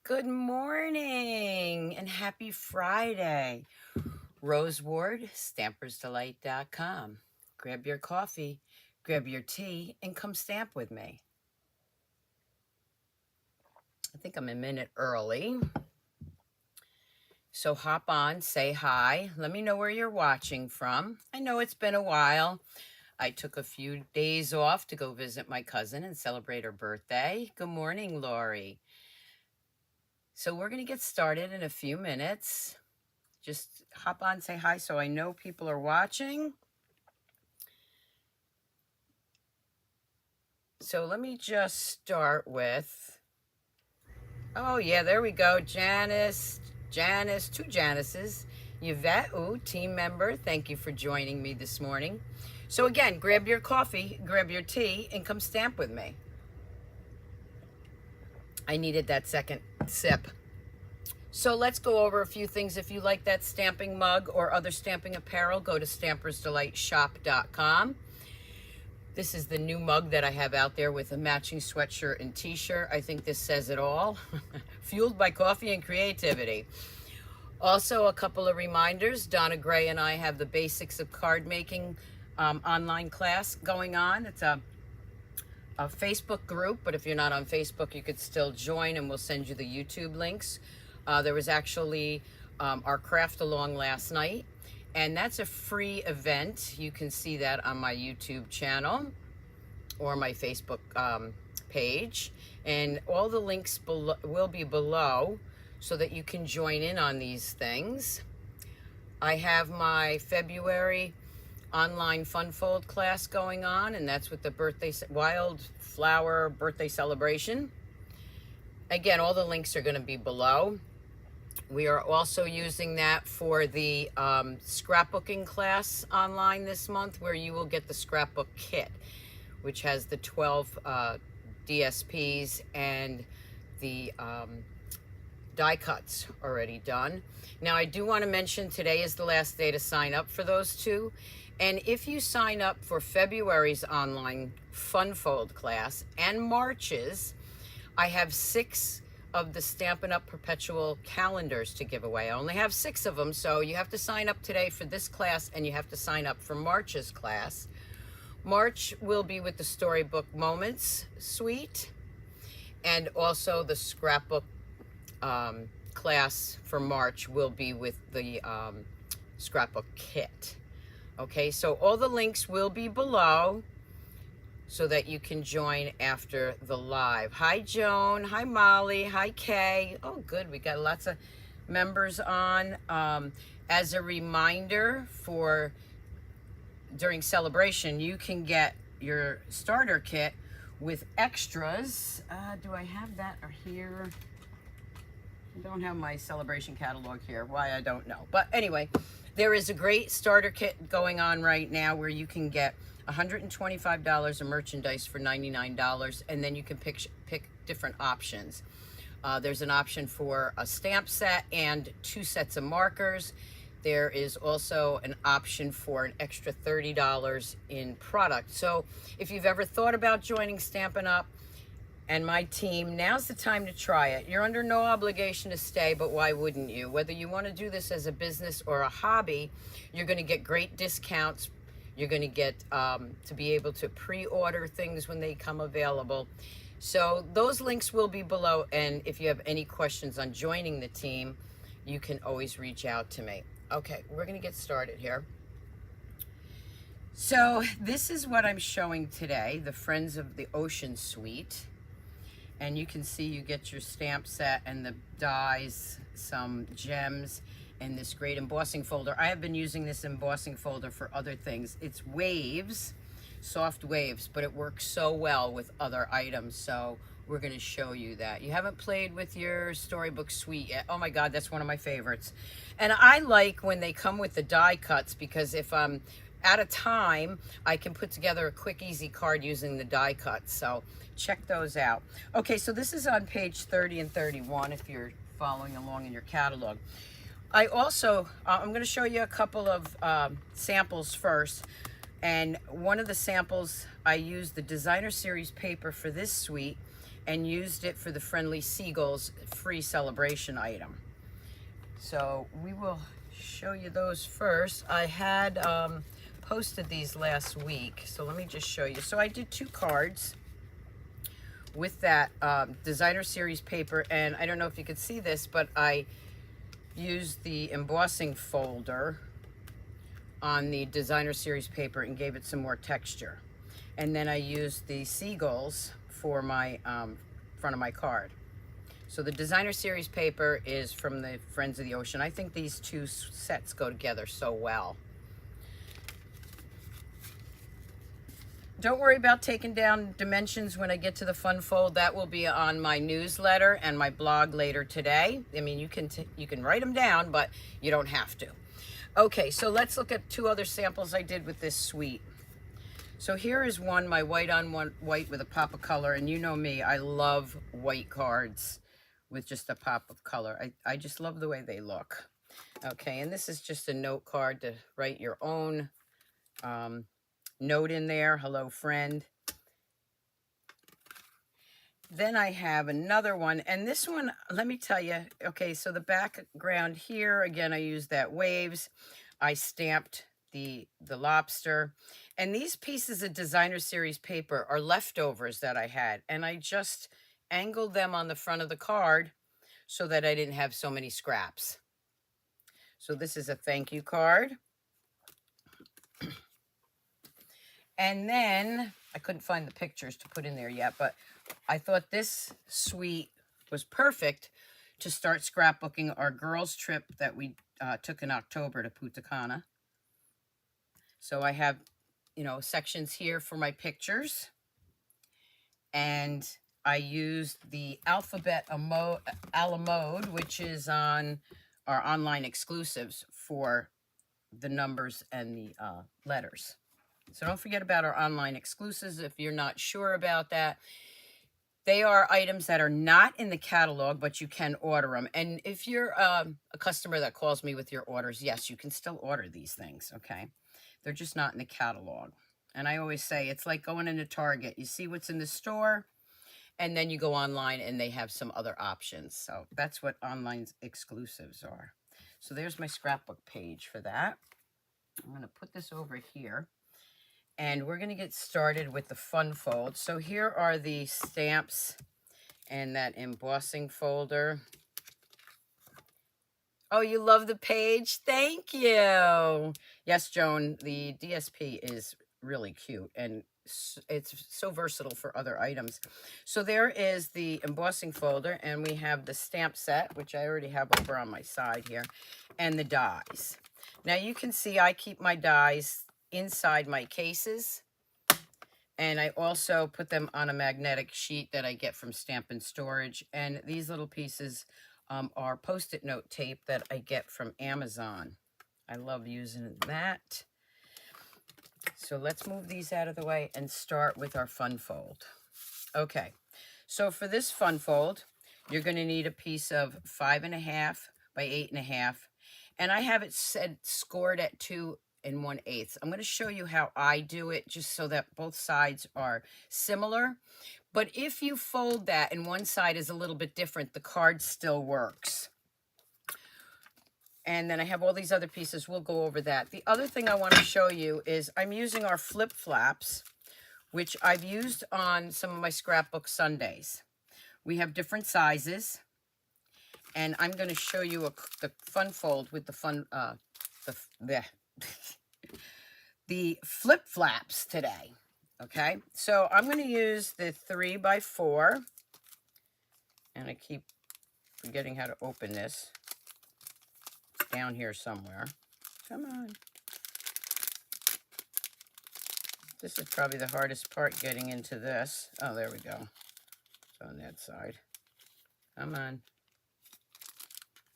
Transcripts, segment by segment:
Good morning and happy Friday. Rose Ward, stampersdelight.com. Grab your coffee, grab your tea, and come stamp with me. I think I'm a minute early. So hop on, say hi. Let me know where you're watching from. I know it's been a while. I took a few days off to go visit my cousin and celebrate her birthday. Good morning, Lori. So we're going to get started in a few minutes. Just hop on, say hi so I know people are watching. So let me just start with, oh yeah, there we go. Janice, two Janices. Yvette, team member, thank you for joining me this morning. So again, grab your coffee, grab your tea, and come stamp with me. I needed that second sip. So let's go over a few things. If you like that stamping mug or other stamping apparel, go to stampersdelightshop.com. This is the new mug that I have out there with a matching sweatshirt and t-shirt. I think this says it all. Fueled by coffee and creativity. Also, a couple of reminders. Donna Gray and I have the Basics of Card Making online class going on. It's a Facebook group, but if you're not on Facebook, you could still join and we'll send you the YouTube links. There was actually our craft along last night, and that's a free event. You can see that on my YouTube channel or my Facebook page, and all the links will be below so that you can join in on these things. I have my February online fun fold class going on, and that's with the Wildflower Birthday celebration. Again, all the links are going to be below. We are also using that for the scrapbooking class online this month, where you will get the scrapbook kit, which has the 12 DSPs and the die cuts already done. Now, I do want to mention today is the last day to sign up for those two. And if you sign up for February's online fun fold class and March's, I have 6 of the Stampin' Up! Perpetual calendars to give away. I only have 6 of them, so you have to sign up today for this class and you have to sign up for March's class. March will be with the Storybook Moments Suite, and also the Scrapbook class for March will be with the Scrapbook Kit. Okay, so all the links will be below so that you can join after the live. Hi, Joan. Hi, Molly. Hi, Kay. Oh, good. We got lots of members on. As a reminder, for during celebration, you can get your starter kit with extras. Do I have that here? I don't have my celebration catalog here. Why, I don't know. But anyway, there is a great starter kit going on right now where you can get $125 of merchandise for $99, and then you can pick different options. There's an option for a stamp set and 2 sets of markers. There is also an option for an extra $30 in product. So if you've ever thought about joining Stampin' Up! And my team, now's the time to try it. You're under no obligation to stay, but why wouldn't you? Whether you want to do this as a business or a hobby, you're going to get great discounts. You're going to get to be able to pre-order things when they come available. So those links will be below. And if you have any questions on joining the team, you can always reach out to me. Okay, we're going to get started here. So this is what I'm showing today, the Friends of the Ocean Suite. And you can see you get your stamp set and the dies, some gems, and this great embossing folder. I have been using this embossing folder for other things. It's waves, soft waves, but it works so well with other items. So we're going to show you that. You haven't played with your Storybook Suite yet. Oh my God, that's one of my favorites. And I like when they come with the die cuts, because if I'm at a time, I can put together a quick, easy card using the die cuts. So check those out. Okay, so this is on page 30 and 31 if you're following along in your catalog. I also, I'm going to show you a couple of samples first. And one of the samples, I used the Designer Series paper for this suite. and used it for the Friendly Seagulls free celebration item. So we will show you those first. I had posted these last week, so let me just show you. So I did 2 cards with that designer series paper, and I don't know if you could see this, but I used the embossing folder on the designer series paper and gave it some more texture. And then I used the seagulls for my front of my card. So the designer series paper is from the Friends of the Ocean. I think these 2 sets go together so well. Don't worry about taking down dimensions when I get to the fun fold. That will be on my newsletter and my blog later today. I mean, you can write them down, but you don't have to. Okay, so let's look at 2 other samples I did with this suite. So here is one, my white on white with a pop of color, and you know me, I love white cards with just a pop of color. I just love the way they look. Okay, and this is just a note card to write your own note in there. Hello, friend. Then I have another one, and this one, let me tell you, okay, so the background here, again, I used that waves. I stamped the lobster, and these pieces of designer series paper are leftovers that I had, and I just angled them on the front of the card so that I didn't have so many scraps. So this is a thank you card. And then I couldn't find the pictures to put in there yet, but I thought this suite was perfect to start scrapbooking our girls' trip that we took in October to Punta Cana. So I have, you know, sections here for my pictures. And I used the alphabet a la mode, which is on our online exclusives for the numbers and the letters. So don't forget about our online exclusives if you're not sure about that. They are items that are not in the catalog, but you can order them. And if you're a customer that calls me with your orders, yes, you can still order these things, okay? They're just not in the catalog. And I always say it's like going into Target. You see what's in the store, and then you go online and they have some other options. So that's what online exclusives are. So there's my scrapbook page for that. I'm going to put this over here. And we're going to get started with the fun fold. So here are the stamps and that embossing folder. Oh, you love the page? Thank you. Yes, Joan, the DSP is really cute, and it's so versatile for other items. So there is the embossing folder, and we have the stamp set, which I already have over on my side here, and the dies. Now you can see I keep my dies inside my cases, and I also put them on a magnetic sheet that I get from Stamp and Storage, and these little pieces are Post-it note tape that I get from Amazon. I love using that. So let's move these out of the way and start with our fun fold. Okay, so for this fun fold, you're going to need a piece of 5.5 by 8.5, and I have it scored at 2 1/8. I'm going to show you how I do it just so that both sides are similar. But if you fold that and one side is a little bit different, the card still works. And then I have all these other pieces. We'll go over that. The other thing I want to show you is I'm using our flip flaps, which I've used on some of my scrapbook Sundays. We have different sizes. And I'm going to show you the fun fold with the flip flaps today. Okay, so I'm going to use the 3x4, and I keep forgetting how to open this. It's down here somewhere. Come on. This is probably the hardest part, getting into this. Oh, there we go. It's on that side. Come on.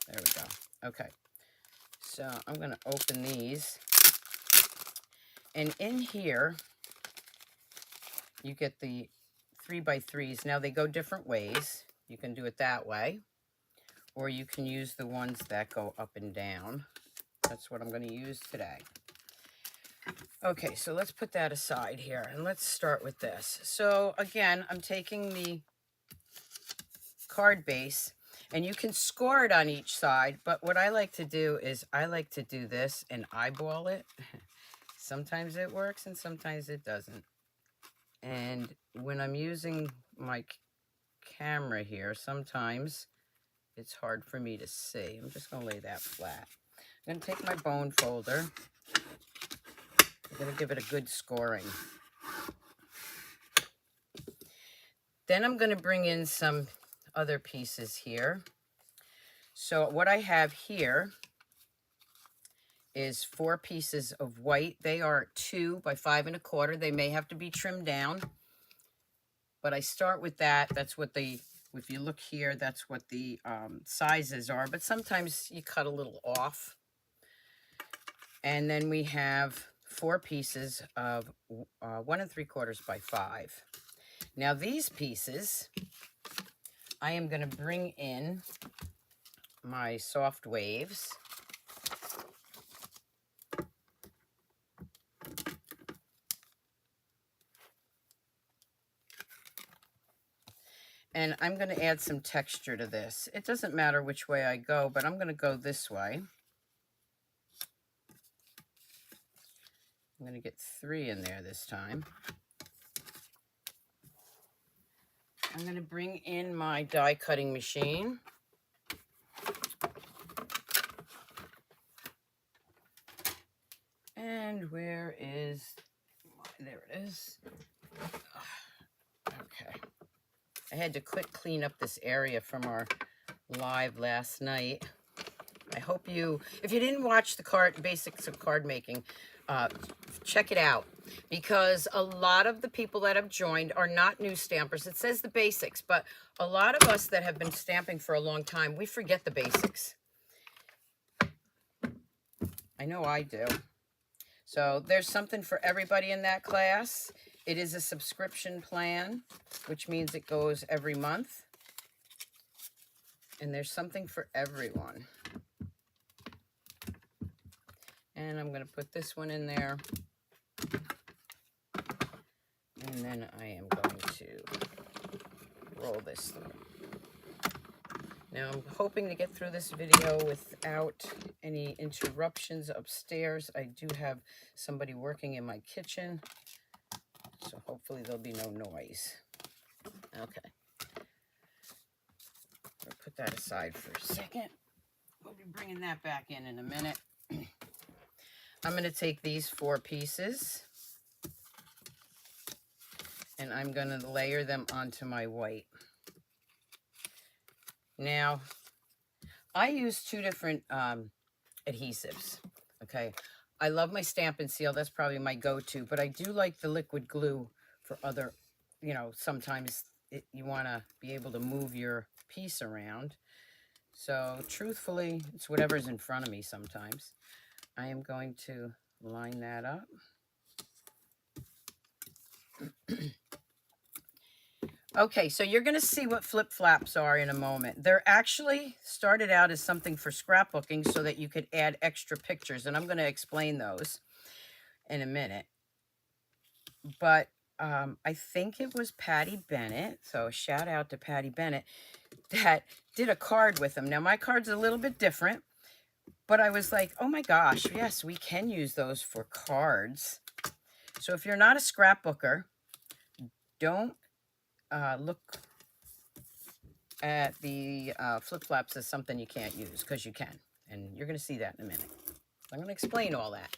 There we go. Okay. So I'm going to open these. And in here, you get the 3x3s. Now, they go different ways. You can do it that way, or you can use the ones that go up and down. That's what I'm going to use today. Okay, so let's put that aside here, and let's start with this. So, again, I'm taking the card base, and you can score it on each side, but what I like to do is I like to do this and eyeball it. Sometimes it works and sometimes it doesn't. And when I'm using my camera here, sometimes it's hard for me to see. I'm just going to lay that flat. I'm going to take my bone folder. I'm going to give it a good scoring. Then I'm going to bring in some other pieces here. So what I have here is 4 pieces of white. They are 2 by 5 1/4. They may have to be trimmed down, but I start with that. That's what if you look here, that's what the sizes are, but sometimes you cut a little off. And then we have 4 pieces of 1 3/4 by 5. Now these pieces, I am going to bring in my soft waves. And I'm going to add some texture to this. It doesn't matter which way I go, but I'm going to go this way. I'm going to get 3 in there this time. I'm going to bring in my die cutting machine. And where is, there it is. Okay. I had to quick clean up this area from our live last night. I hope you, if you didn't watch the basics of card making, check it out, because a lot of the people that have joined are not new stampers. It says the basics, but a lot of us that have been stamping for a long time, we forget the basics. I know I do. So there's something for everybody in that class. It is a subscription plan, which means it goes every month. And there's something for everyone. And I'm going to put this one in there. And then I am going to roll this through. Now I'm hoping to get through this video without any interruptions upstairs. I do have somebody working in my kitchen, so hopefully there'll be no noise. Okay. I'll put that aside for a second. We'll be bringing that back in a minute. I'm going to take these 4 pieces and I'm going to layer them onto my white. Now, I use 2 different adhesives, okay? I love my Stamp and Seal. That's probably my go-to, but I do like the liquid glue for other, you know, sometimes you want to be able to move your piece around. So, truthfully, it's whatever's in front of me sometimes. I am going to line that up. Okay, so you're going to see what flip flaps are in a moment. They're actually started out as something for scrapbooking so that you could add extra pictures, and I'm going to explain those in a minute. But I think it was Patty Bennett, so shout out to Patty Bennett, that did a card with them. Now, my card's a little bit different, but I was like, oh my gosh, yes, we can use those for cards. So if you're not a scrapbooker, don't look at the flip flaps as something you can't use, because you can. And you're going to see that in a minute. I'm going to explain all that.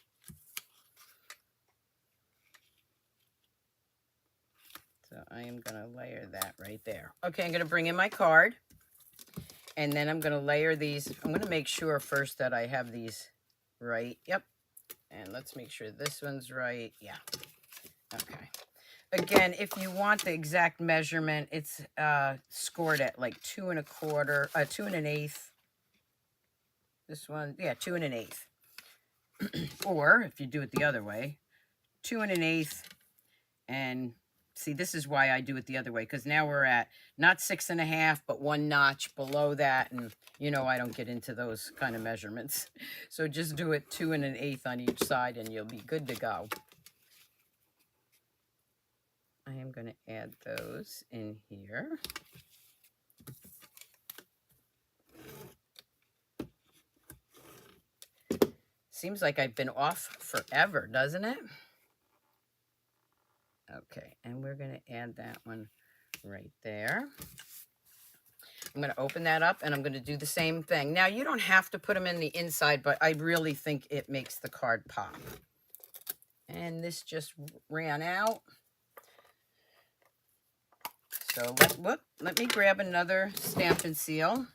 So I am going to layer that right there. Okay, I'm going to bring in my card. And then I'm going to layer these. I'm going to make sure first that I have these right. Yep. And let's make sure this one's right. Yeah. Okay. Again, if you want the exact measurement, it's scored at like 2 1/4, 2 1/8. This one, yeah, 2 1/8. Or if you do it the other way, 2 1/8. And see, this is why I do it the other way, because now we're at not 6 1/2, but 1 notch below that. And you know, I don't get into those kind of measurements. So just do it 2 1/8 on each side and you'll be good to go. I am going to add those in here. Seems like I've been off forever, doesn't it? Okay, and we're going to add that one right there. I'm going to open that up, and I'm going to do the same thing. Now, you don't have to put them in the inside, but I really think it makes the card pop. And this just ran out. So, let me grab another stamp and seal.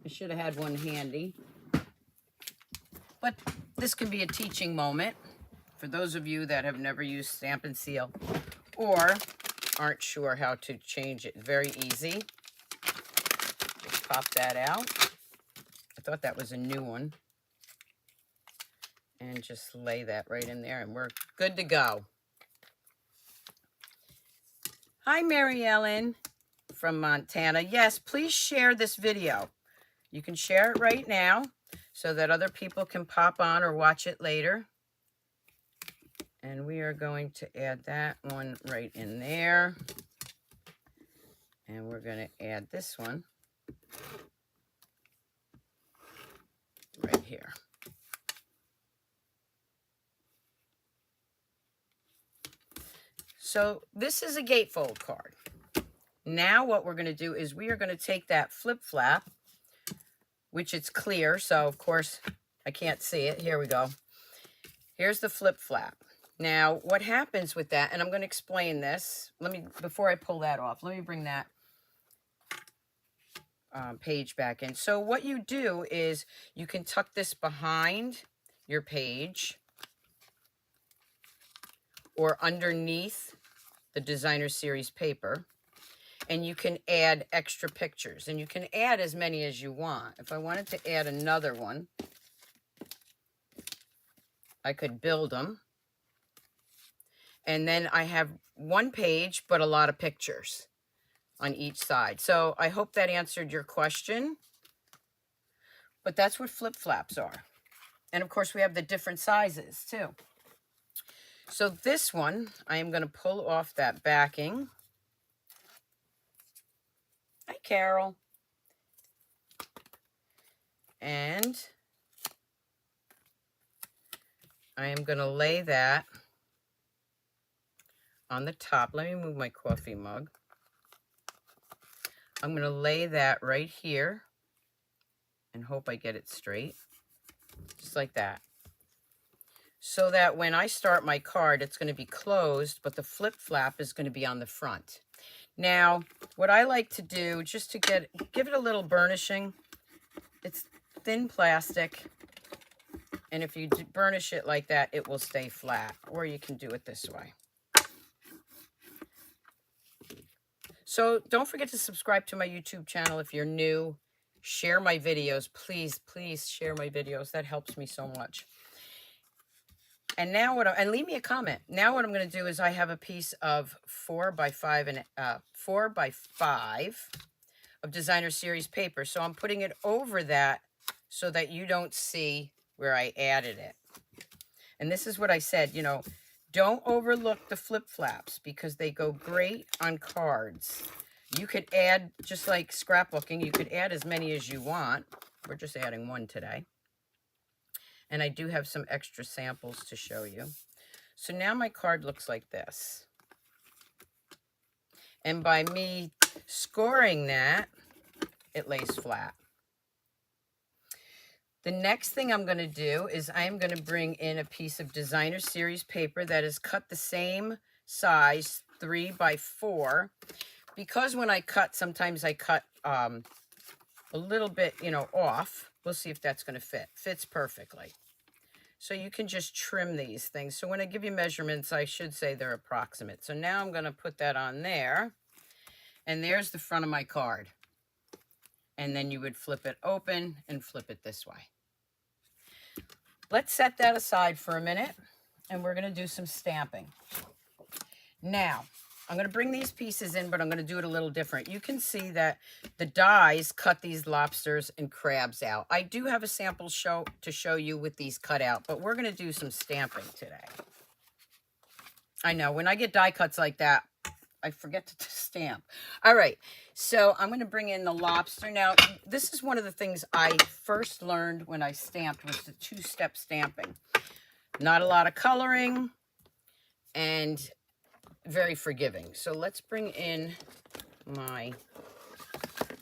I should have had one handy. But this can be a teaching moment for those of you that have never used stamp and seal or aren't sure how to change it. Very easy. Just pop that out. I thought that was a new one. And just lay that right in there, and we're good to go. Hi, Mary Ellen from Montana. Yes, please share this video. You can share it right now so that other people can pop on or watch it later. And we are going to add that one right in there. And we're going to add this one right here. So this is a gatefold card. Now what we're going to do is we are going to take that flip flap, which it's clear, so of course I can't see it. Here we go. Here's the flip flap. Now what happens with that, and I'm going to explain this. Before I pull that off, let me bring that page back in. So what you do is you can tuck this behind your page or underneath the designer series paper, and you can add extra pictures, and you can add as many as you want. If I wanted to add another one, I could build them, and then I have one page but a lot of pictures on each side. So I hope that answered your question, but that's what flip flaps are. And of course we have the different sizes too. So this one, I am going to pull off that backing. Hi, Carol. And I am going to lay that on the top. Let me move my coffee mug. I'm going to lay that right here and hope I get it straight. Just like that. So that when I start my card, it's going to be closed, but the flip flap is going to be on the front. Now, what I like to do, just to give it a little burnishing, it's thin plastic, and if you burnish it like that, it will stay flat, or you can do it this way. So don't forget to subscribe to my YouTube channel if you're new. Share my videos. Please, please share my videos. That helps me so much. And now and leave me a comment. Now what I'm going to do is I have a piece of 4 by 5 of designer series paper. So I'm putting it over that so that you don't see where I added it. And this is what I said, you know, don't overlook the flip flaps because they go great on cards. You could add, just like scrapbooking, you could add as many as you want. We're just adding one today. And I do have some extra samples to show you. So now my card looks like this. And by me scoring that, it lays flat. The next thing I'm going to do is I am going to bring in a piece of designer series paper that is cut the same size, 3 by 4. Because when I cut, sometimes I cut a little bit, you know, off. We'll see if that's going to fit. Fits perfectly. So you can just trim these things. So when I give you measurements, I should say they're approximate. So now I'm going to put that on there. And there's the front of my card. And then you would flip it open and flip it this way. Let's set that aside for a minute. And we're going to do some stamping. Now, I'm going to bring these pieces in, but I'm going to do it a little different. You can see that the dies cut these lobsters and crabs out. I do have a sample to show you with these cut out, but we're going to do some stamping today. I know, when I get die cuts like that, I forget to stamp. All right, so I'm going to bring in the lobster. Now, this is one of the things I first learned when I stamped was the two-step stamping. Not a lot of coloring and very forgiving. So let's bring in my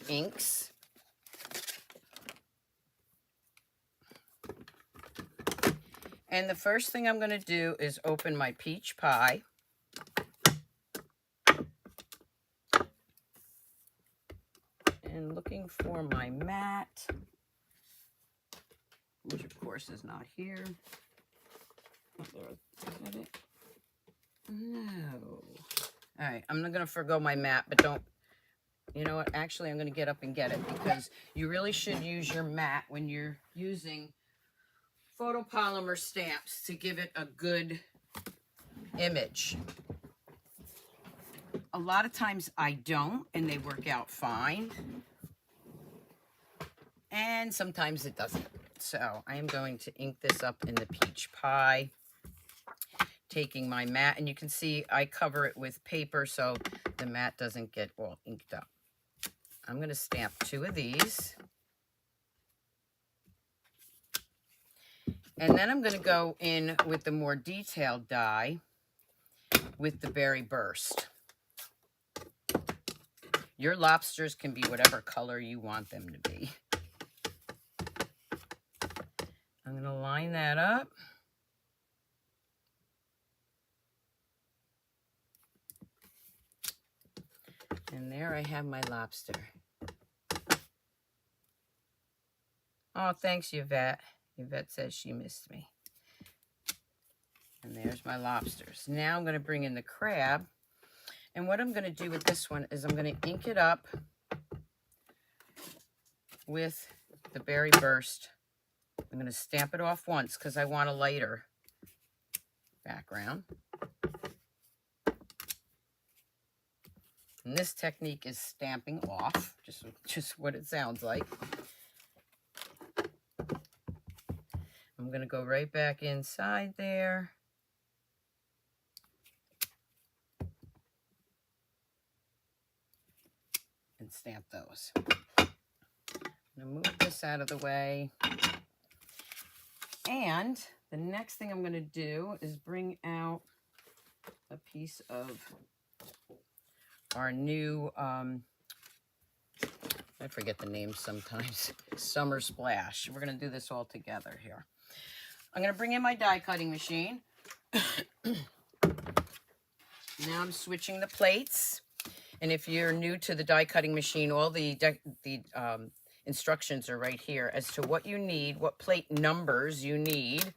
inks. And the first thing I'm going to do is open my peach pie. And looking for my mat, which of course is not here. Oh, there, is that it? No. All right, I'm not going to forgo my mat, but don't, you know what? Actually, I'm going to get up and get it because you really should use your mat when you're using photopolymer stamps to give it a good image. A lot of times I don't, and they work out fine. And sometimes it doesn't. So I am going to ink this up in the peach pie. Taking my mat, and you can see I cover it with paper so the mat doesn't get all inked up. I'm going to stamp 2 of these. And then I'm going to go in with the more detailed die with the Berry Burst. Your lobsters can be whatever color you want them to be. I'm going to line that up. And there I have my lobster. Oh, thanks, Yvette. Yvette says she missed me. And there's my lobsters. Now I'm going to bring in the crab. And what I'm going to do with this one is I'm going to ink it up with the Berry Burst. I'm going to stamp it off once because I want a lighter background. And this technique is stamping off, just what it sounds like. I'm going to go right back inside there. And stamp those. I'm going to move this out of the way. And the next thing I'm going to do is bring out a piece of our new, I forget the name sometimes, Summer Splash. We're going to do this all together here. I'm going to bring in my die cutting machine. Now I'm switching the plates. And if you're new to the die cutting machine, all the instructions are right here as to what you need, what plate numbers you need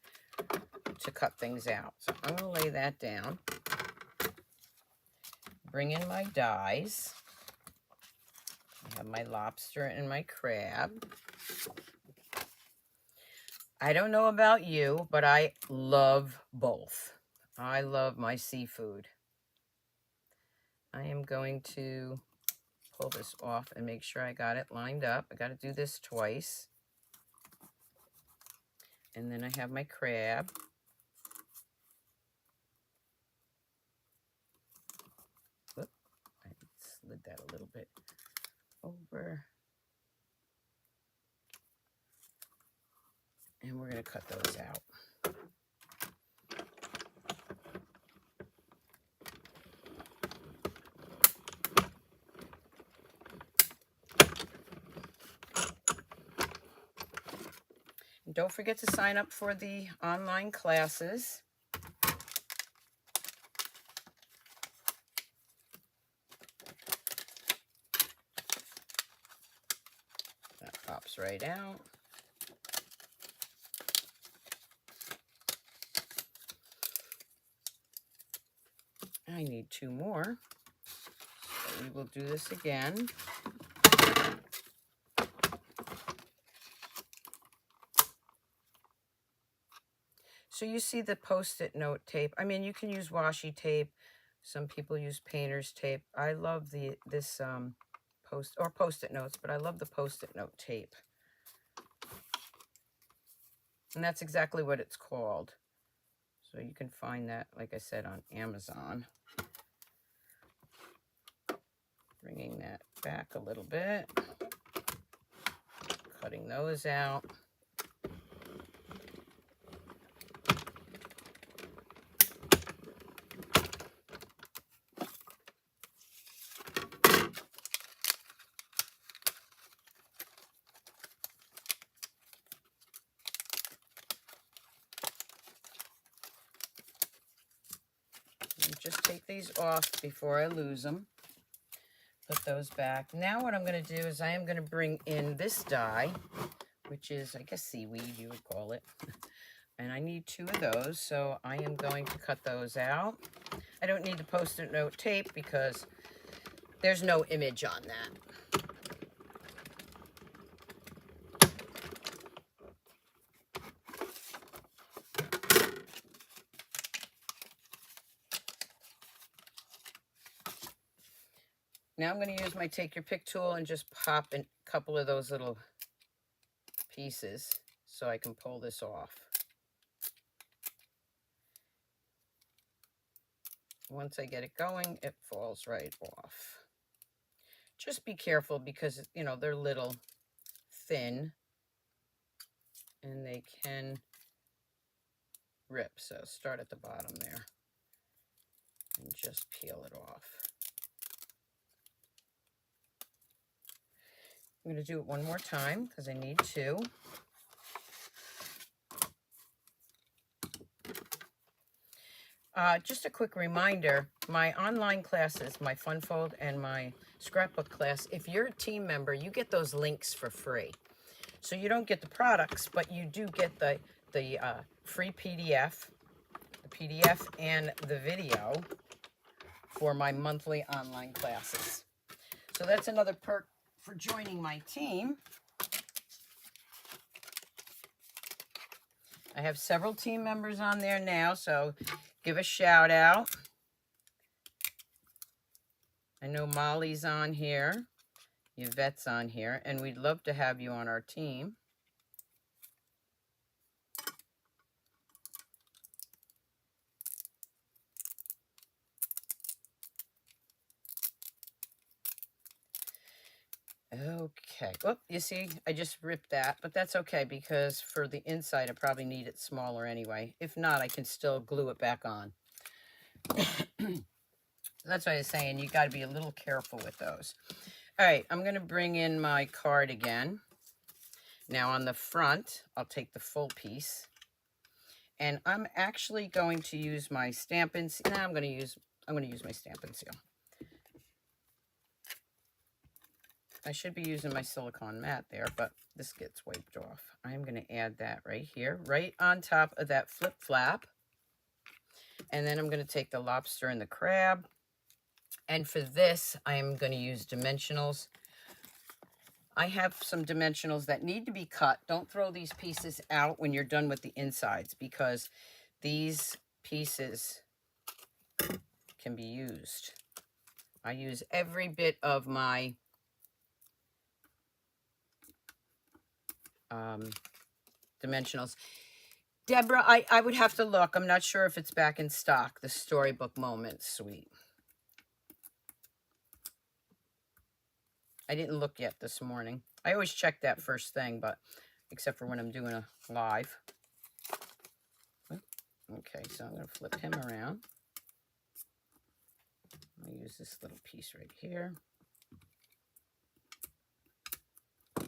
to cut things out. So I'm going to lay that down. Bring in my dies. I have my lobster and my crab. I don't know about you, but I love both. I love my seafood. I am going to pull this off and make sure I got it lined up. I got to do this twice. And then I have my crab. Whoop, I slid that a little bit over. And we're going to cut those out. And don't forget to sign up for the online classes. That pops right out. I need 2 more. So we will do this again. So you see the Post-it note tape. I mean, you can use washi tape. Some people use painter's tape. I love this Post-it notes, but I love the Post-it note tape. And that's exactly what it's called. So you can find that, like I said, on Amazon. Bringing that back a little bit. Cutting those out. Just take these off before I lose them. Put those back. Now what I'm going to do is I am going to bring in this die, which is, I guess, seaweed, you would call it. And I need 2 of those, so I am going to cut those out. I don't need the Post-it note tape because there's no image on that. Now I'm going to use my Take Your Pick tool and just pop a couple of those little pieces so I can pull this off. Once I get it going, it falls right off. Just be careful because, you know, they're little thin and they can rip. So start at the bottom there and just peel it off. I'm going to do it one more time because I need to. Just a quick reminder, my online classes, my Funfold and my Scrapbook class, if you're a team member, you get those links for free. So you don't get the products, but you do get the free PDF, the PDF and the video for my monthly online classes. So that's another perk for joining my team. I have several team members on there now, so give a shout out. I know Molly's on here, Yvette's on here, and we'd love to have you on our team. Okay. Oh, you see, I just ripped that, but that's okay because for the inside, I probably need it smaller anyway. If not, I can still glue it back on. That's what I was saying. You got to be a little careful with those. All right, I'm going to bring in my card again. Now on the front, I'll take the full piece. And I'm actually going to use my Stampin' Seal. No, I'm going to use my Stampin' Seal. I should be using my silicone mat there, but this gets wiped off. I'm going to add that right here, right on top of that flip flap. And then I'm going to take the lobster and the crab. And for this, I am going to use dimensionals. I have some dimensionals that need to be cut. Don't throw these pieces out when you're done with the insides because these pieces can be used. I use every bit of my dimensionals. Deborah, I would have to look. I'm not sure if it's back in stock, the Storybook Moments Suite. I didn't look yet this morning. I always check that first thing, but except for when I'm doing a live. Okay, so I'm going to flip him around. I'll use this little piece right here. I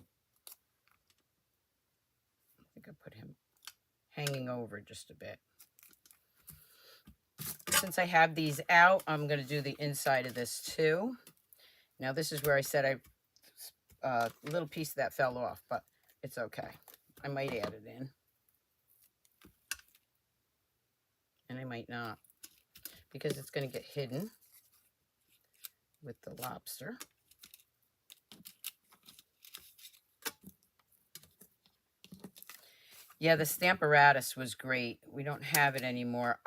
think I put him hanging over just a bit. Since I have these out, I'm going to do the inside of this too. Now this is where I said a little piece of that fell off, but it's okay. I might add it in. And I might not, because it's going to get hidden with the lobster. Yeah, the Stamparatus was great. We don't have it anymore.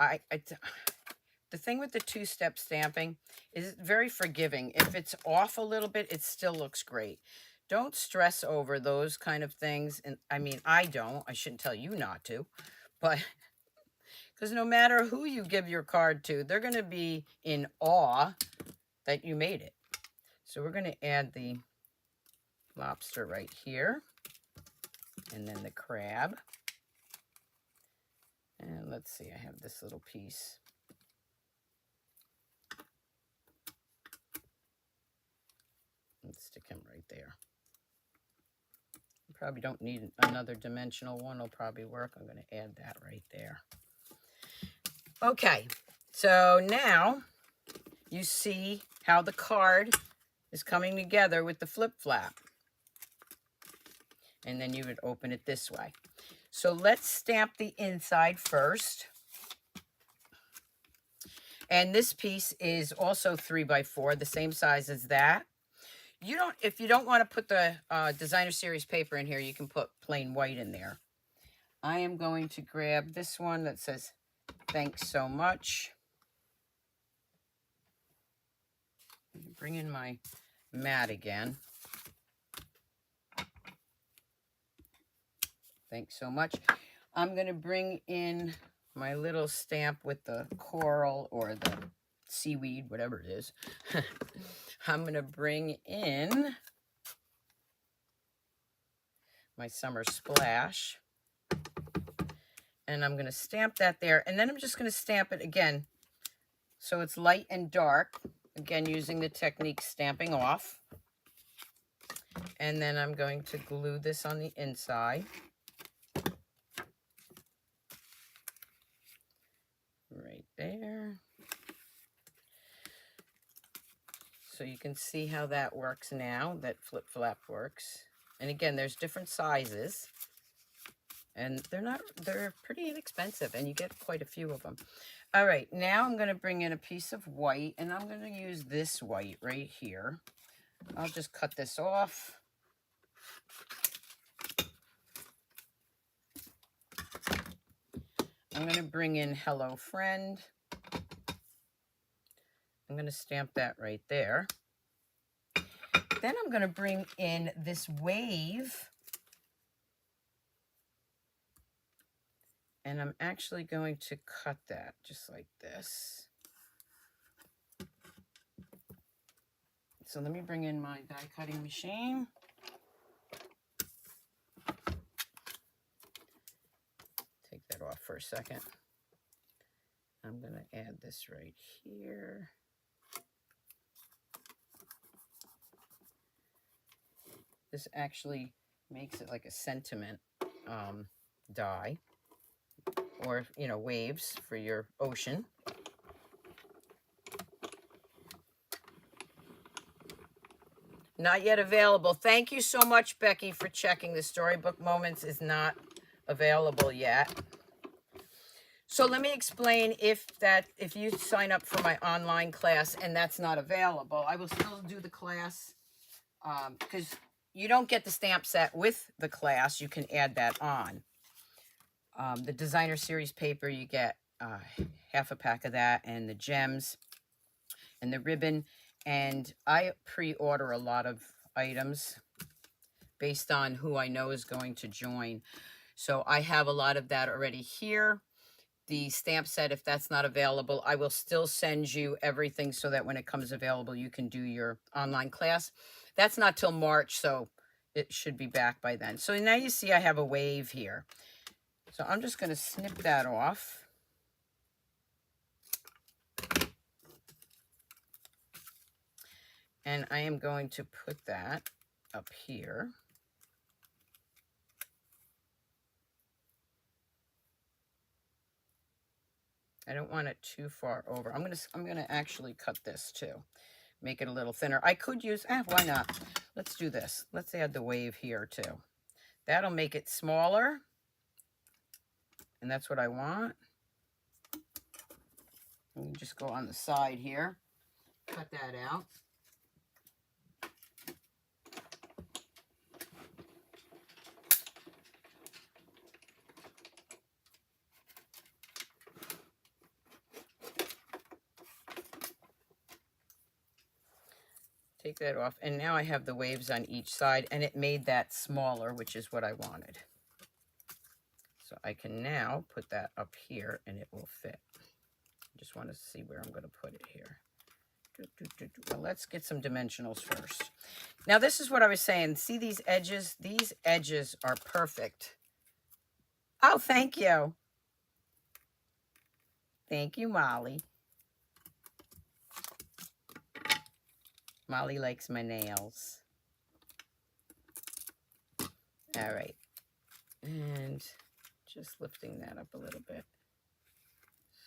The thing with the two-step stamping is it's very forgiving. If it's off a little bit, it still looks great. Don't stress over those kind of things. And I mean, I don't. I shouldn't tell you not to. But because no matter who you give your card to, they're going to be in awe that you made it. So we're going to add the lobster right here, and then the crab. And let's see, I have this little piece. Let's stick him right there. You probably don't need another dimensional one. It'll probably work. I'm going to add that right there. Okay, so now you see how the card is coming together with the flip flap. And then you would open it this way. So let's stamp the inside first. And this piece is also 3x4, the same size as that. If you don't want to put the designer series paper in here, you can put plain white in there. I am going to grab this one that says, "Thanks so much." Bring in my mat again. Thanks so much. I'm going to bring in my little stamp with the coral or the seaweed, whatever it is. I'm going to bring in my summer splash. And I'm going to stamp that there. And then I'm just going to stamp it again. So it's light and dark. Again, using the technique stamping off. And then I'm going to glue this on the inside. Right there. So you can see how that works now, that flip flap works. And again, there's different sizes. And they're pretty inexpensive, and you get quite a few of them. All right, now I'm going to bring in a piece of white, and I'm going to use this white right here. I'll just cut this off. I'm going to bring in Hello Friend. I'm going to stamp that right there. Then I'm going to bring in this wave. And I'm actually going to cut that just like this. So let me bring in my die cutting machine. Take that off for a second. I'm going to add this right here. This actually makes it like a sentiment die, or, you know, waves for your ocean. Not yet available. Thank you so much, Becky, for checking. The Storybook Moments is not available yet. So let me explain, if you sign up for my online class and that's not available, I will still do the class, because you don't get the stamp set with the class. You can add that on. The designer series paper, you get half a pack of that, and the gems and the ribbon. And I pre-order a lot of items based on who I know is going to join. So I have a lot of that already here. The stamp set, if that's not available, I will still send you everything so that when it comes available, you can do your online class. That's not till March, so it should be back by then. So now you see I have a wave here. So I'm just going to snip that off. And I am going to put that up here. I don't want it too far over. I'm gonna actually cut this too. Make it a little thinner. I could use, why not? Let's do this. Let's add the wave here too. That'll make it smaller. And that's what I want. Let me just go on the side here. Cut that out. Take that off, and now I have the waves on each side, and it made that smaller, which is what I wanted. So I can now put that up here, and it will fit. I just want to see where I'm going to put it here. Well, let's get some dimensionals first. Now, this is what I was saying. See these edges? These edges are perfect. Oh, thank you. Thank you, Molly. Molly likes my nails. All right. And just lifting that up a little bit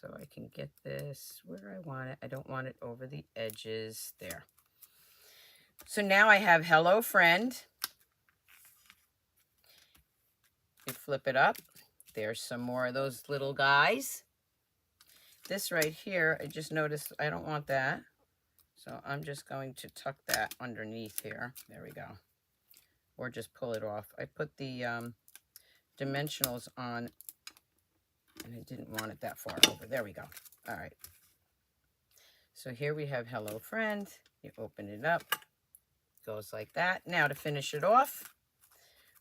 so I can get this where I want it. I don't want it over the edges. There. So now I have Hello Friend. You flip it up. There's some more of those little guys. This right here, I just noticed I don't want that. So I'm just going to tuck that underneath here. There we go. Or just pull it off. I put the dimensionals on and I didn't want it that far over. There we go. All right. So here we have Hello Friend. You open it up. Goes like that. Now to finish it off,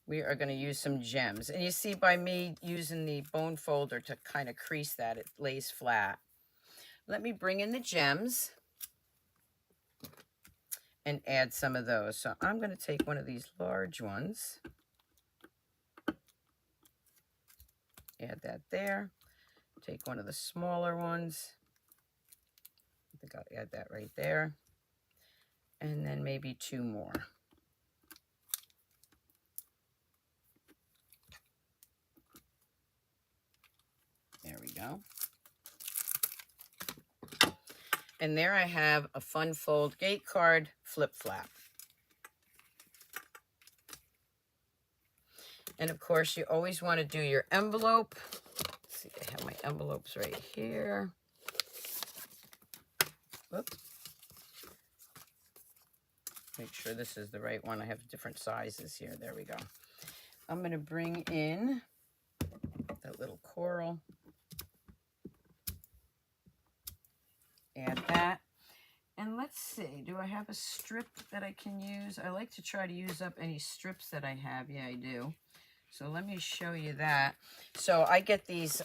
we are going to use some gems. And you see by me using the bone folder to kind of crease that, it lays flat. Let me bring in the gems and add some of those. So I'm going to take one of these large ones. Add that there. Take one of the smaller ones. I think I'll add that right there. And then maybe two more. There we go. And there I have a Fun Fold Gate Card Flip Flap. And of course, you always want to do your envelope. Let's see, I have my envelopes right here. Whoops. Make sure this is the right one. I have different sizes here. There we go. I'm going to bring in that little coral. Add that. And let's see, do I have a strip that I can use? I like to try to use up any strips that I have. Yeah, I do. So let me show you that. So I get these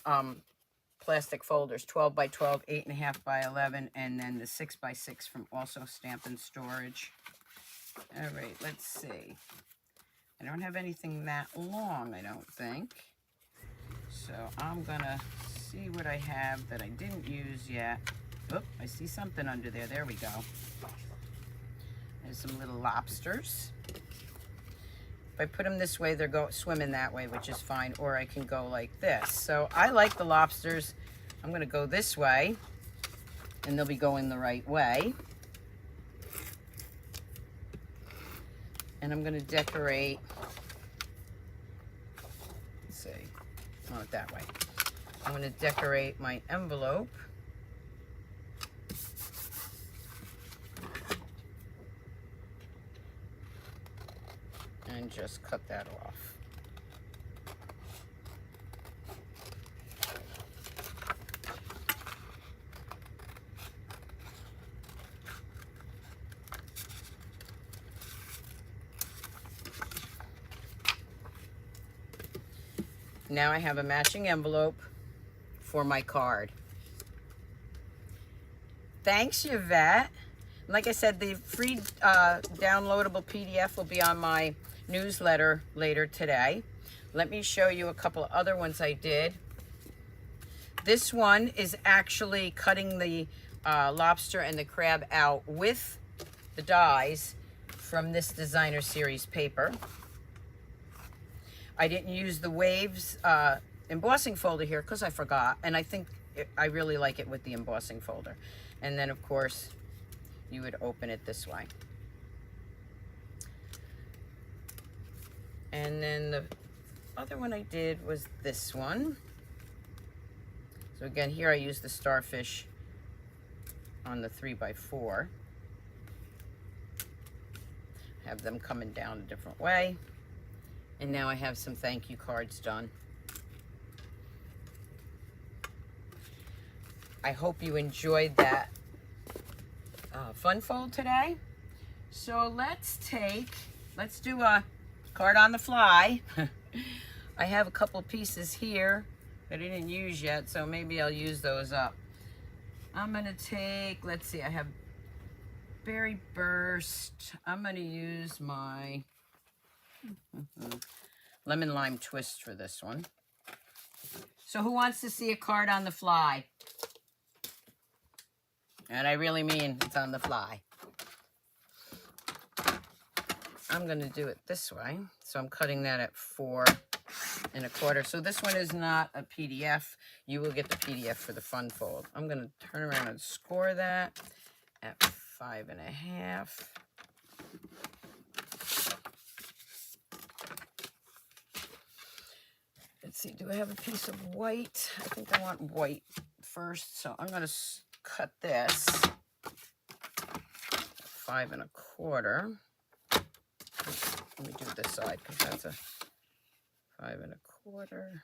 plastic folders, 12 by 12, 8.5 by 11, and then the 6 by 6 from also Stamp and Storage. All right, let's see. I don't have anything that long, I don't think. So I'm gonna see what I have that I didn't use yet. Oop, I see something under there. There we go. There's some little lobsters. If I put them this way, they're swimming that way, which is fine. Or I can go like this. So I like the lobsters. I'm going to go this way, and they'll be going the right way. And I'm going to decorate. Let's see. I want it that way. I'm going to decorate my envelope. And just cut that off. Now I have a matching envelope for my card. Thanks, Yvette. Like I said, the free downloadable PDF will be on my newsletter later today. Let me show you a couple of other ones I did. This one is actually cutting the lobster and the crab out with the dies from this designer series paper. I didn't use the Waves embossing folder here because I forgot, and I think I really like it with the embossing folder. And then of course you would open it this way. And then the other one I did was this one. So again, here I use the starfish on the 3x4. Have them coming down a different way. And now I have some thank you cards done. I hope you enjoyed that fun fold today. So let's do a card on the fly. I have a couple pieces here that I didn't use yet, so maybe I'll use those up. I'm gonna take, let's see, I have Berry Burst. I'm going to use my lemon lime twist for this one. So who wants to see a card on the fly? And I really mean it's on the fly. I'm going to do it this way. So I'm cutting that at 4 1/4. So this one is not a PDF. You will get the PDF for the fun fold. I'm going to turn around and score that at 5 1/2. Let's see, do I have a piece of white? I think I want white first. So I'm going to cut this 5 1/4. Let me do this side because that's a 5 1/4.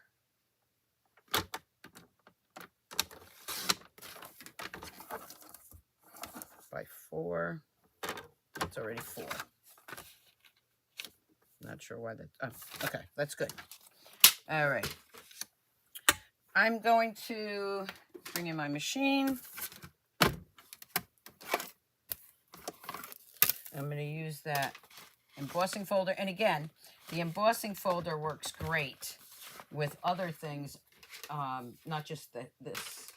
By 4. It's already 4. Not sure why that. Oh, okay, that's good. All right. I'm going to bring in my machine. I'm going to use that embossing folder. And again, the embossing folder works great with other things, not just this.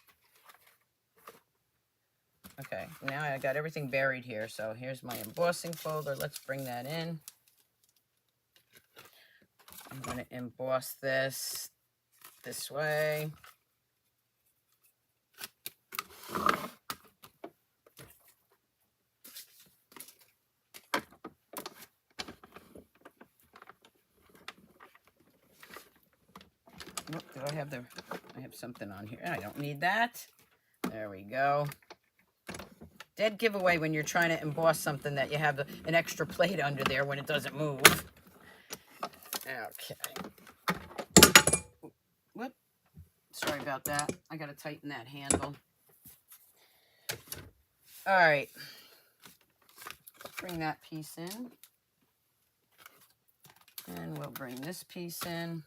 Okay, now I got everything buried here. So here's my embossing folder. Let's bring that in. I'm going to emboss this way. Do I have something on here. I don't need that. There we go. Dead giveaway when you're trying to emboss something that you have an extra plate under there when it doesn't move. Okay. Whoop. Sorry about that. I got to tighten that handle. All right. Bring that piece in. And we'll bring this piece in.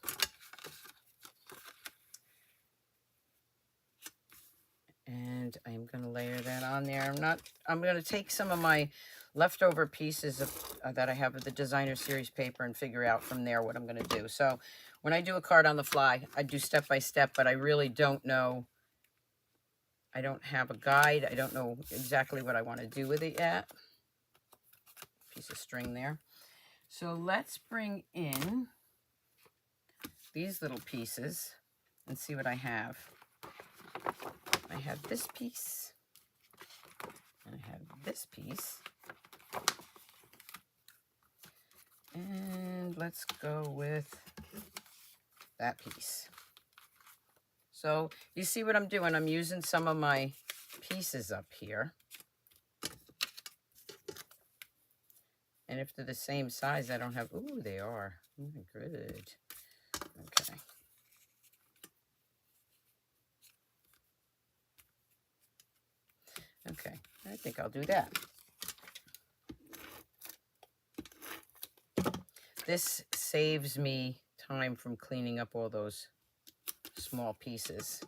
And I'm going to layer that on there. I'm going to take some of my leftover pieces that I have of the designer series paper and figure out from there what I'm going to do. So when I do a card on the fly, I do step by step, but I really don't know. I don't have a guide. I don't know exactly what I want to do with it yet. Piece of string there. So let's bring in these little pieces and see what I have. I have this piece, and I have this piece, and let's go with that piece. So you see what I'm doing? I'm using some of my pieces up here. And if they're the same size, I don't have, ooh, they are. Oh, good. Okay. Okay, I think I'll do that. This saves me time from cleaning up all those small pieces.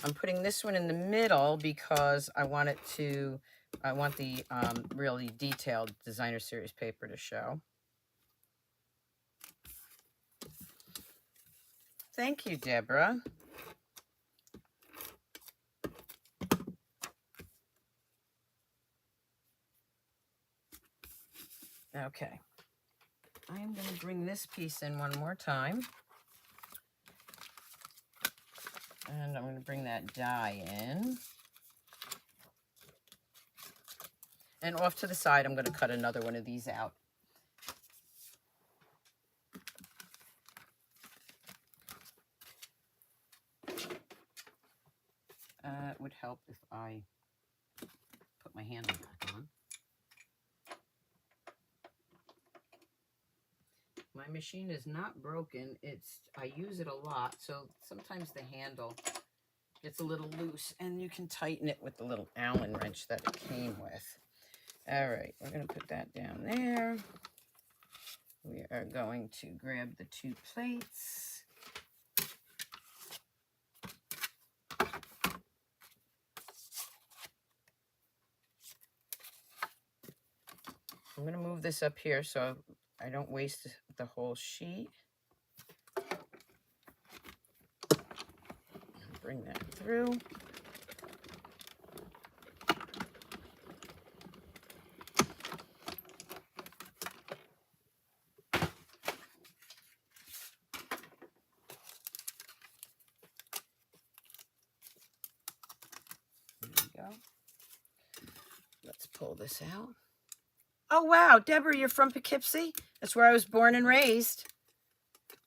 I'm putting this one in the middle because I want the really detailed designer series paper to show. Thank you, Deborah. Okay, I am going to bring this piece in one more time. And I'm going to bring that die in. And off to the side, I'm going to cut another one of these out. It would help if I put my handle back on. My machine is not broken. I use it a lot, so sometimes the handle gets a little loose, and you can tighten it with the little Allen wrench that it came with. All right, we're going to put that down there. We are going to grab the 2 plates. going to move this up here so I don't waste the whole sheet. Bring that through. There we go. Let's pull this out. Oh, wow. Deborah, you're from Poughkeepsie? That's where I was born and raised.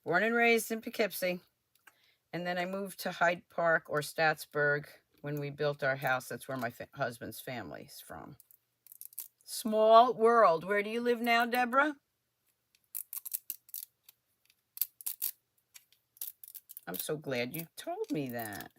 Born and raised in Poughkeepsie. And then I moved to Hyde Park or Staatsburg when we built our house. That's where my husband's family is from. Small world. Where do you live now, Deborah? I'm so glad you told me that.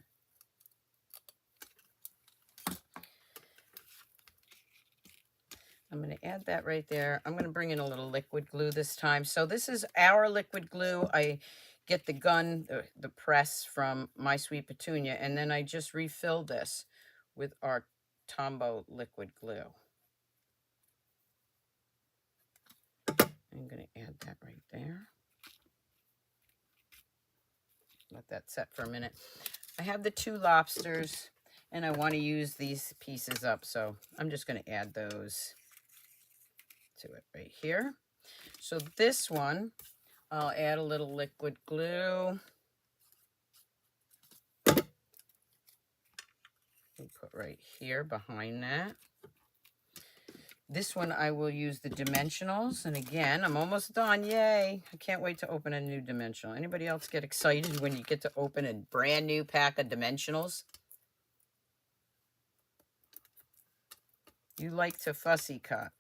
I'm going to add that right there. I'm going to bring in a little liquid glue this time. So this is our liquid glue. I get the gun, the press from My Sweet Petunia, and then I just refill this with our Tombow liquid glue. I'm going to add that right there. Let that set for a minute. I have the 2 lobsters, and I want to use these pieces up, so I'm just going to add those to it right here. So this one, I'll add a little liquid glue. We'll put right here behind that. This one I will use the dimensionals, and again, I'm almost done. Yay! I can't wait to open a new dimensional. Anybody else get excited when you get to open a brand new pack of dimensionals? You like to fussy cut.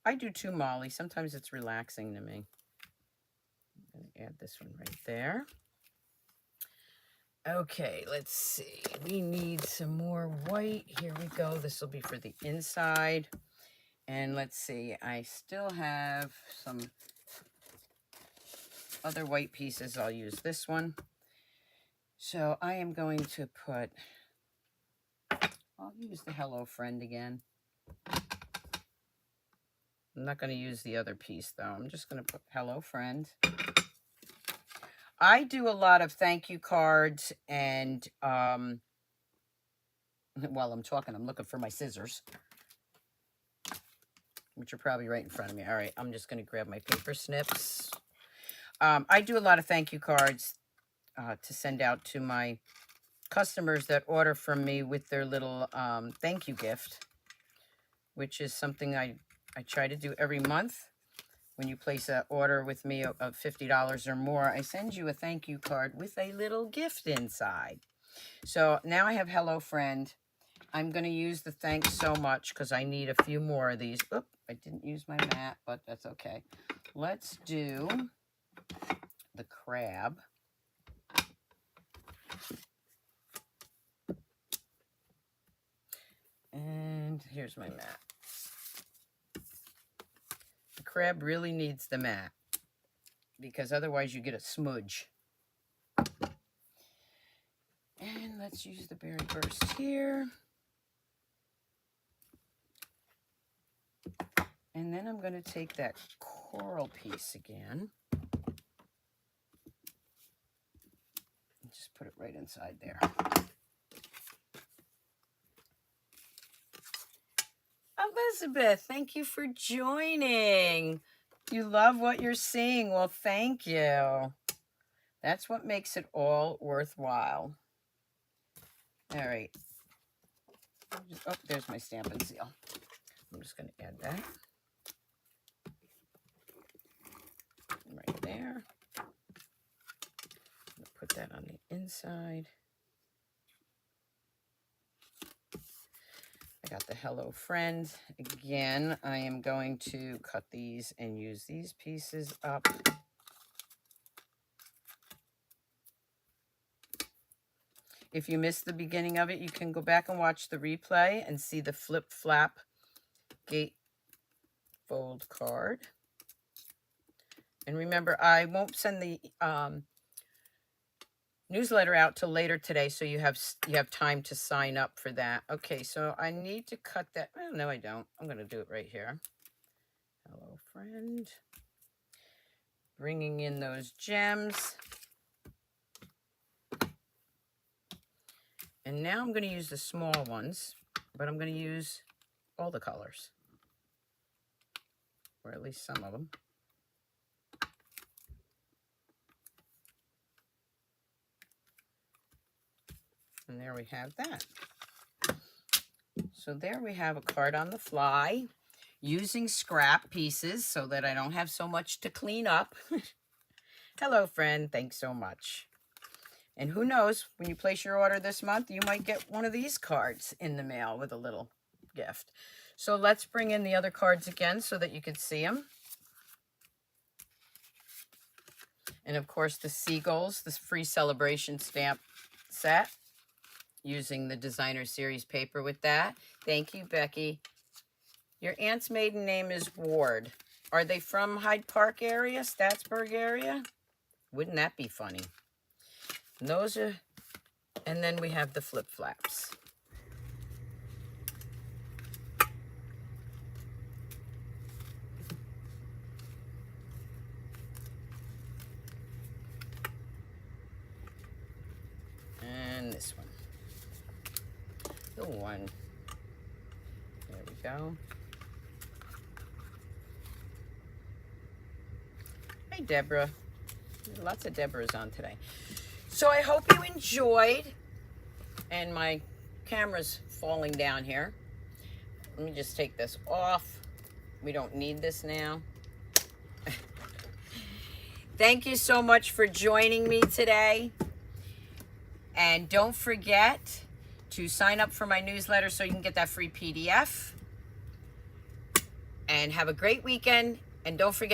I do too, Molly. Sometimes it's relaxing to me. I'm going to add this one right there. Okay, let's see. We need some more white. Here we go. This will be for the inside. And let's see. I still have some other white pieces. I'll use this one. So I am going to put, I'll use the Hello Friend again. I'm not going to use the other piece, though. I'm just going to put Hello Friend. I do a lot of thank you cards, and while I'm talking, I'm looking for my scissors, which are probably right in front of me. All right, I'm just going to grab my paper snips. I do a lot of thank you cards to send out to my customers that order from me with their little thank you gift, which is something I try to do every month. When you place an order with me of $50 or more, I send you a thank you card with a little gift inside. So now I have Hello Friend. I'm going to use the thanks so much because I need a few more of these. Oop, I didn't use my mat, but that's okay. Let's do the crab. And here's my mat. Crab really needs the mat because otherwise you get a smudge. And let's use the berry burst here. And then I'm going to take that coral piece again and just put it right inside there. Elizabeth, thank you for joining. You love what you're seeing. Well, thank you. That's what makes it all worthwhile. All right. Oh, there's my stamp and seal. I'm just going to add that right there. I'm going to put that on the inside. I got the Hello Friend. Again, I am going to cut these and use these pieces up. If you missed the beginning of it, you can go back and watch the replay and see the flip flap gate fold card. And remember, I won't send the newsletter out till later today, so you have time to sign up for that. Okay, so I need to cut that. Oh, no, I don't. I'm going to do it right here. Hello, friend. Bringing in those gems. And now I'm going to use the small ones, but I'm going to use all the colors, or at least some of them. And there we have that. So there we have a card on the fly, using scrap pieces so that I don't have so much to clean up. Hello, friend. Thanks so much. And who knows, when you place your order this month, you might get one of these cards in the mail with a little gift. So let's bring in the other cards again so that you can see them. And of course, the seagulls, this free celebration stamp set, using the designer series paper with that. Thank you, Becky. Your aunt's maiden name is Ward. Are they from Hyde Park area, Statsburg area? Wouldn't that be funny? And those are, and then we have the flip flaps. And this one. The one. There we go. Hey, Deborah. Lots of Deborahs on today. So I hope you enjoyed. And my camera's falling down here. Let me just take this off. We don't need this now. Thank you so much for joining me today. And don't forget to sign up for my newsletter so you can get that free PDF. And have a great weekend. And don't forget